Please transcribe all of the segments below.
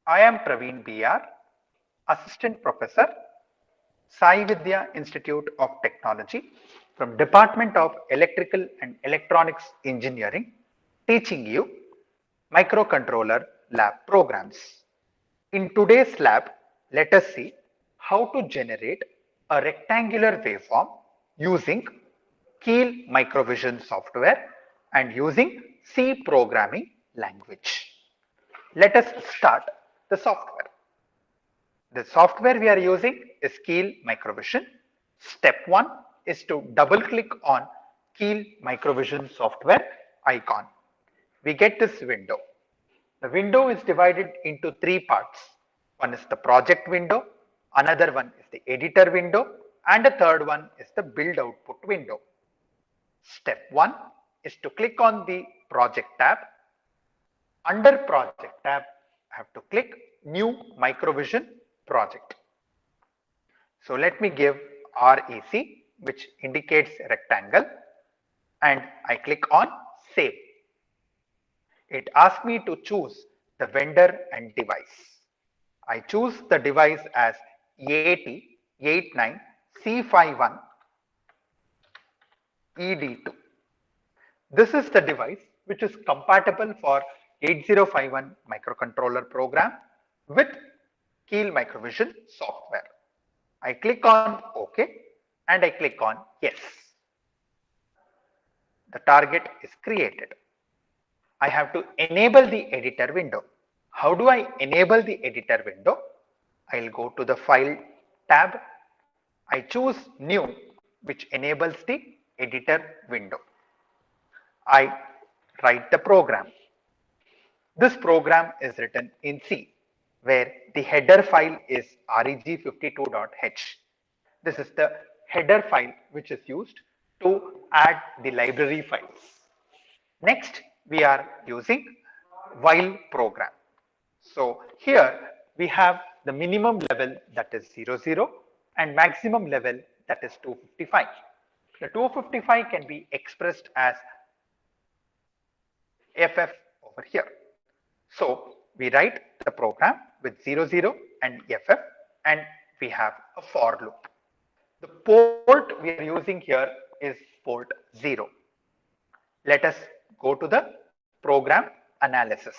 I am Praveen BR, Assistant Professor, Sai Vidya Institute of Technology from Department of Electrical and Electronics Engineering, teaching you microcontroller lab programs. In today's lab, let us see how to generate a rectangular waveform using Keel Microvision software and using C programming language. Let us start the software. The software we are using is Keel Microvision. Step 1 is to double click on Keel Microvision software icon. We get this window. The window is divided into three parts. One is the project window, another one is the editor window, and the third one is the build output window. Step 1 is to click on the project tab. Under project tab, I have to click new microvision project. So let me give REC, which indicates rectangle, and I click on save. It asks me to choose the vendor and device. I choose the device as AT89C51 ED2. This is the device which is compatible for 8051 microcontroller program with Keel Microvision software. I click on OK and I click on yes. The target is created. I have to enable the editor window. How do I enable the editor window? I'll go to the file tab. I choose new, which enables the editor window. I write the program. This program is written in C, where the header file is reg52.h. This is the header file which is used to add the library files. Next, we are using while program. So here we have the minimum level, that is 00, and maximum level, that is 255. The 255 can be expressed as FF over here. So we write the program with 00 and FF, and we have a for loop. The port we are using here is port 0. Let us go to the program analysis.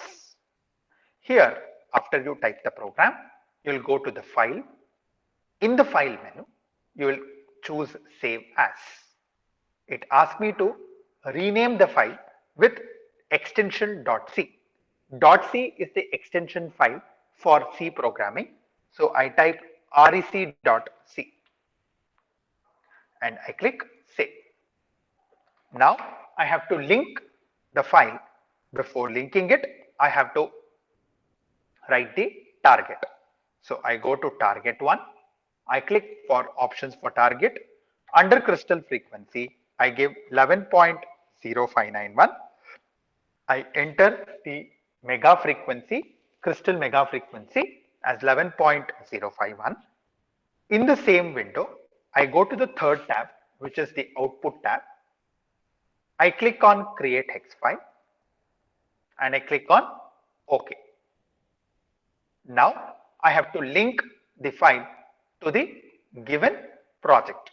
Here, after you type the program, you will go to the file. In the file menu, you will choose save as. It asks me to rename the file with extension .c. .c is the extension file for C programming. So I type rec.c and I click save. Now I have to link the file. Before linking it, I have to write the target. So I go to target 1. I click for options for target. Under crystal frequency, I give 11.0591. I enter the mega frequency, crystal mega frequency as 11.051. In the same window, I go to the third tab, which is the output tab. I click on create hex file and I click on OK. Now I have to link the file to the given project.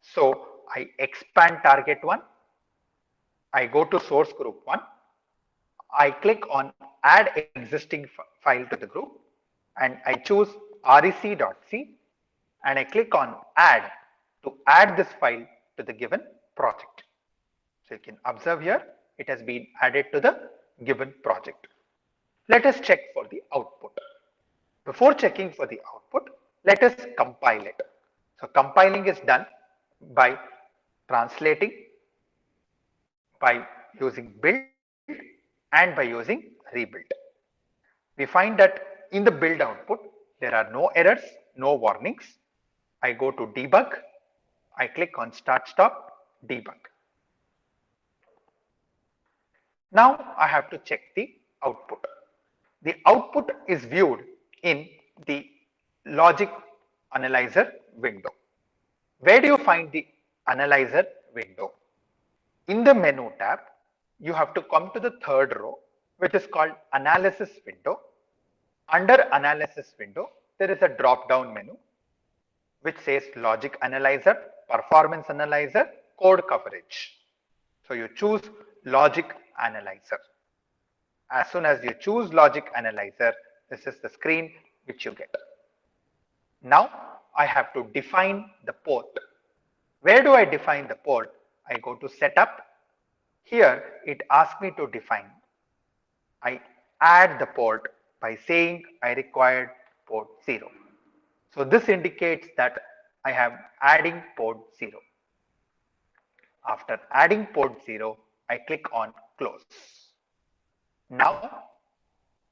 So I expand target 1. I go to source group 1. I click on add existing file to the group and I choose rec.c and I click on add to add this file to the given project. So you can observe here, it has been added to the given project. Let us check for the output. Before checking for the output, let us compile it. So compiling is done by translating, by using build and by using rebuild. We find that in the build output, there are no errors, no warnings. I go to debug. I click on start stop debug. Now I have to check the output. The output is viewed in the logic analyzer window. Where do you find the analyzer window? In the menu tab, you have to come to the third row, which is called analysis window. Under analysis window, there is a drop down menu which says logic analyzer, performance analyzer, code coverage. So you choose logic analyzer. As soon as you choose logic analyzer, this is the screen which you get. Now I have to define the port. Where do I define the port? I go to setup. Here it asks me to define. I add the port by saying I required port 0. So this indicates that I am adding port 0. After adding port 0, I click on close. Now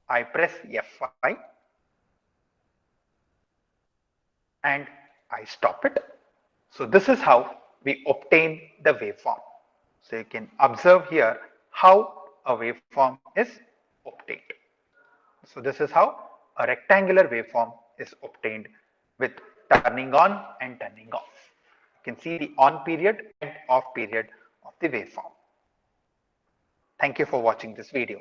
I press F5 and I stop it. So this is how we obtain the waveform. So you can observe here how a waveform is obtained. So this is how a rectangular waveform is obtained with turning on and turning off. You can see the on period and off period of the waveform. Thank you for watching this video.